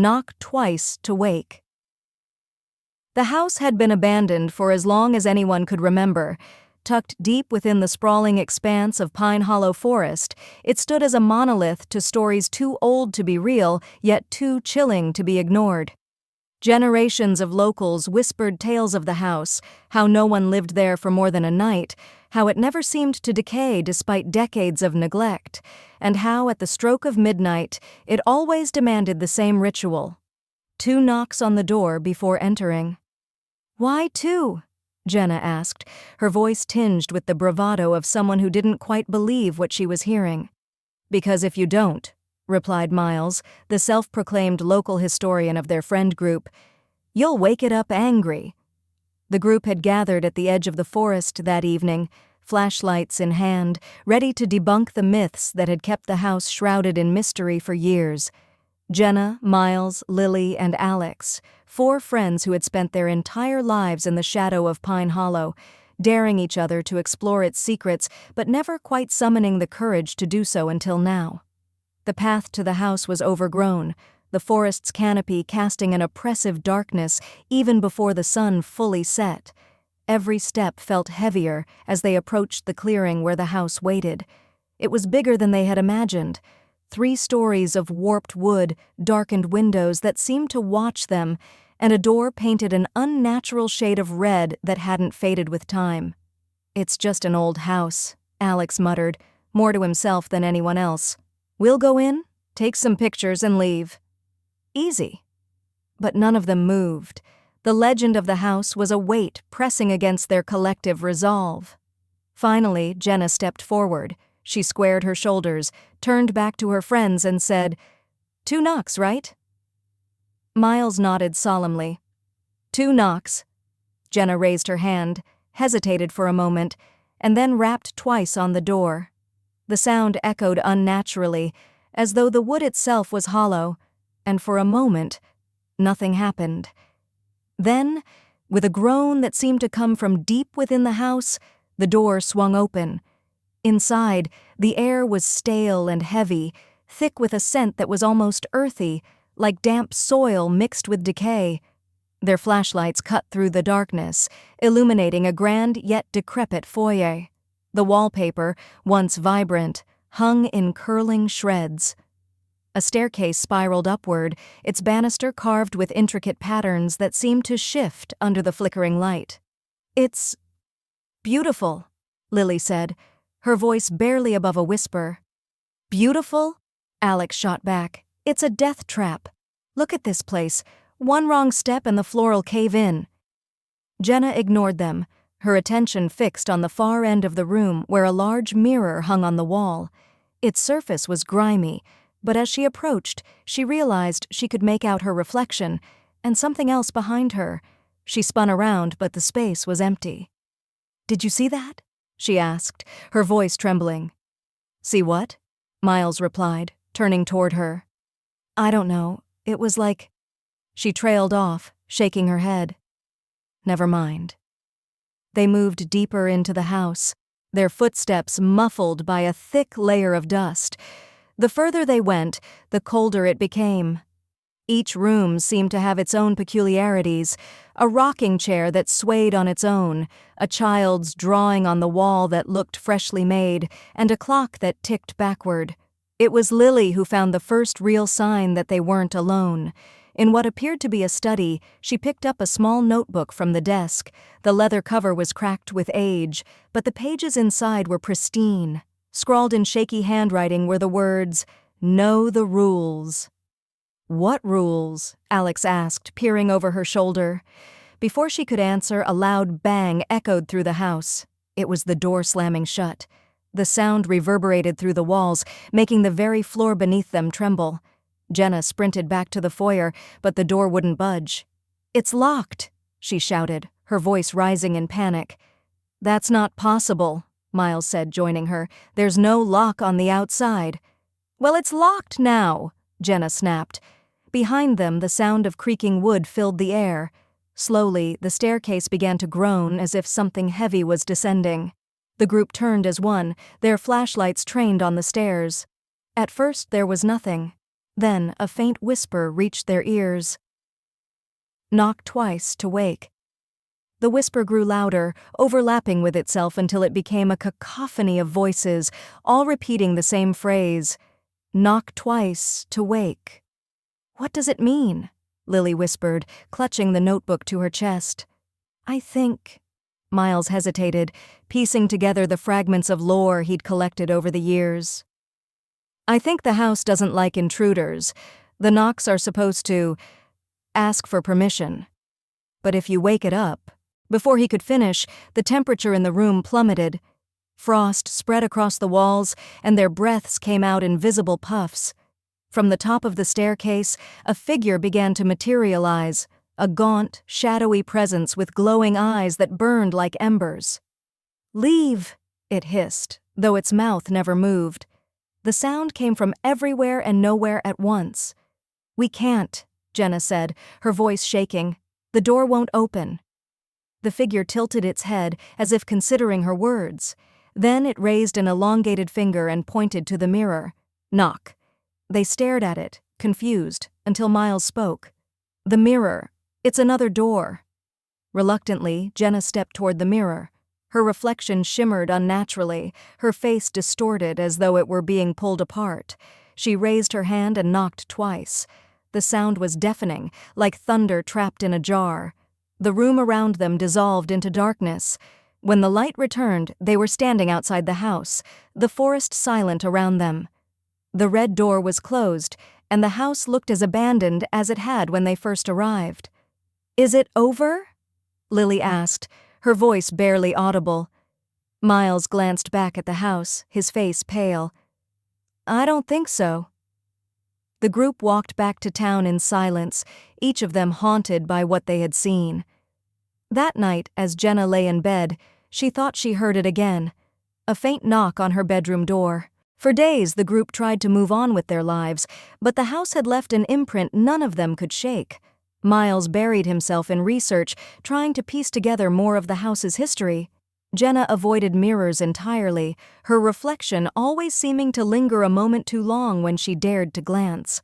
knock twice to wake. The house had been abandoned for as long as anyone could remember. Tucked deep within the sprawling expanse of Pine Hollow Forest, it stood as a monolith to stories too old to be real, yet too chilling to be ignored. Generations of locals whispered tales of the house, how no one lived there for more than a night, how it never seemed to decay despite decades of neglect, and how at the stroke of midnight it always demanded the same ritual: 2 knocks on the door before entering. "Why 2?" Jenna asked, her voice tinged with the bravado of someone who didn't quite believe what she was hearing. "Because if you don't," replied Miles, the self-proclaimed local historian of their friend group, "you'll wake it up angry." The group had gathered at the edge of the forest that evening, flashlights in hand, ready to debunk the myths that had kept the house shrouded in mystery for years. Jenna, Miles, Lily, and Alex, 4 friends who had spent their entire lives in the shadow of Pine Hollow, daring each other to explore its secrets but never quite summoning the courage to do so until now. The path to the house was overgrown, the forest's canopy casting an oppressive darkness even before the sun fully set. Every step felt heavier as they approached the clearing where the house waited. It was bigger than they had imagined. 3 stories of warped wood, darkened windows that seemed to watch them, and a door painted an unnatural shade of red that hadn't faded with time. "It's just an old house," Alex muttered, more to himself than anyone else. "We'll go in, take some pictures, and leave." Easy. But none of them moved. The legend of the house was a weight pressing against their collective resolve. Finally, Jenna stepped forward. She squared her shoulders, turned back to her friends, and said, "2 knocks, right?" Miles nodded solemnly. 2 knocks. Jenna raised her hand, hesitated for a moment, and then rapped twice on the door. The sound echoed unnaturally, as though the wood itself was hollow, and for a moment, nothing happened. Then, with a groan that seemed to come from deep within the house, the door swung open. Inside, the air was stale and heavy, thick with a scent that was almost earthy, like damp soil mixed with decay. Their flashlights cut through the darkness, illuminating a grand yet decrepit foyer. The wallpaper, once vibrant, hung in curling shreds. A staircase spiraled upward, its banister carved with intricate patterns that seemed to shift under the flickering light. "It's beautiful," Lily said, her voice barely above a whisper. "Beautiful?" Alex shot back. "It's a death trap. Look at this place. One wrong step and the floor'll cave in." Jenna ignored them, her attention fixed on the far end of the room where a large mirror hung on the wall. Its surface was grimy, but as she approached, she realized she could make out her reflection, and something else behind her. She spun around, but the space was empty. "Did you see that?" she asked, her voice trembling. "See what?" Miles replied, turning toward her. "I don't know. It was like—" She trailed off, shaking her head. "Never mind." They moved deeper into the house, their footsteps muffled by a thick layer of dust. The further they went, the colder it became. Each room seemed to have its own peculiarities, a rocking chair that swayed on its own, a child's drawing on the wall that looked freshly made, and a clock that ticked backward. It was Lily who found the first real sign that they weren't alone. In what appeared to be a study, she picked up a small notebook from the desk. The leather cover was cracked with age, but the pages inside were pristine. Scrawled in shaky handwriting were the words, "Know the rules." "What rules?" Alex asked, peering over her shoulder. Before she could answer, a loud bang echoed through the house. It was the door slamming shut. The sound reverberated through the walls, making the very floor beneath them tremble. Jenna sprinted back to the foyer, but the door wouldn't budge. "It's locked," she shouted, her voice rising in panic. "That's not possible," Miles said, joining her. "There's no lock on the outside." "Well, it's locked now," Jenna snapped. Behind them, the sound of creaking wood filled the air. Slowly, the staircase began to groan as if something heavy was descending. The group turned as one, their flashlights trained on the stairs. At first, there was nothing. Then a faint whisper reached their ears. "Knock twice to wake." The whisper grew louder, overlapping with itself until it became a cacophony of voices, all repeating the same phrase, "Knock twice to wake." "What does it mean?" Lily whispered, clutching the notebook to her chest. "I think—" Miles hesitated, piecing together the fragments of lore he'd collected over the years. "I think the house doesn't like intruders. The knocks are supposed to ask for permission. But if you wake it up—" Before he could finish, the temperature in the room plummeted. Frost spread across the walls, and their breaths came out in visible puffs. From the top of the staircase, a figure began to materialize, a gaunt, shadowy presence with glowing eyes that burned like embers. "Leave!" it hissed, though its mouth never moved. The sound came from everywhere and nowhere at once. "We can't," Jenna said, her voice shaking. "The door won't open." The figure tilted its head as if considering her words. Then it raised an elongated finger and pointed to the mirror. "Knock." They stared at it, confused, until Miles spoke. "The mirror. It's another door." Reluctantly, Jenna stepped toward the mirror. Her reflection shimmered unnaturally, her face distorted as though it were being pulled apart. She raised her hand and knocked twice. The sound was deafening, like thunder trapped in a jar. The room around them dissolved into darkness. When the light returned, they were standing outside the house, the forest silent around them. The red door was closed, and the house looked as abandoned as it had when they first arrived. "Is it over?" Lily asked, her voice barely audible. Miles glanced back at the house, his face pale. "I don't think so." The group walked back to town in silence, each of them haunted by what they had seen. That night, as Jenna lay in bed, she thought she heard it again, a faint knock on her bedroom door. For days, the group tried to move on with their lives, but the house had left an imprint none of them could shake. Miles buried himself in research, trying to piece together more of the house's history. Jenna avoided mirrors entirely, her reflection always seeming to linger a moment too long when she dared to glance.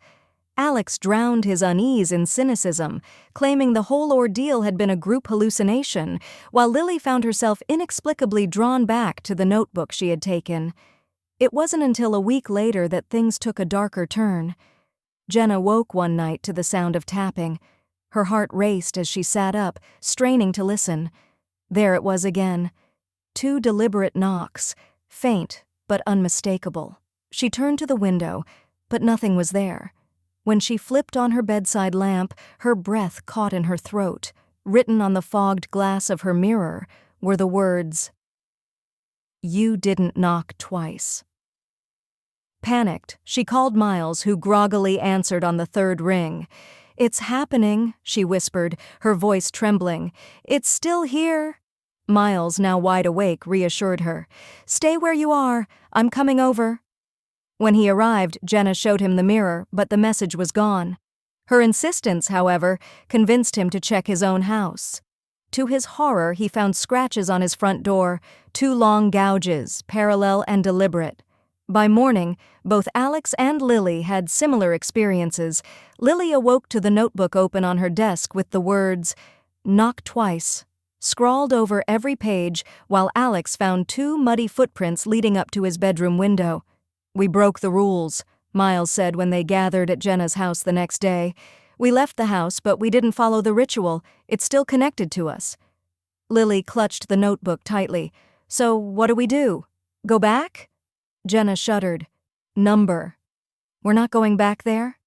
Alex drowned his unease in cynicism, claiming the whole ordeal had been a group hallucination, while Lily found herself inexplicably drawn back to the notebook she had taken. It wasn't until a week later that things took a darker turn. Jenna woke one night to the sound of tapping. Her heart raced as she sat up, straining to listen. There it was again. 2 deliberate knocks, faint but unmistakable. She turned to the window, but nothing was there. When she flipped on her bedside lamp, her breath caught in her throat. Written on the fogged glass of her mirror were the words, "You didn't knock twice." Panicked, she called Miles, who groggily answered on the 3rd ring. "It's happening," she whispered, her voice trembling. "It's still here." Miles, now wide awake, reassured her. "Stay where you are. I'm coming over." When he arrived, Jenna showed him the mirror, but the message was gone. Her insistence, however, convinced him to check his own house. To his horror, he found scratches on his front door, 2 long gouges, parallel and deliberate. By morning, both Alex and Lily had similar experiences. Lily awoke to the notebook open on her desk with the words, "Knock twice," scrawled over every page, while Alex found 2 muddy footprints leading up to his bedroom window. "We broke the rules," Miles said when they gathered at Jenna's house the next day. "We left the house, but we didn't follow the ritual. It's still connected to us." Lily clutched the notebook tightly. "So what do we do? Go back?" Jenna shuddered. "Number. We're not going back there?"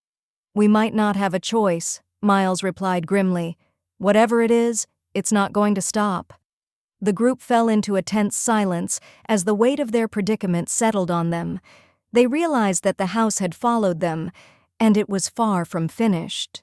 "We might not have a choice," Miles replied grimly. "Whatever it is, it's not going to stop." The group fell into a tense silence as the weight of their predicament settled on them. They realized that the house had followed them, and it was far from finished.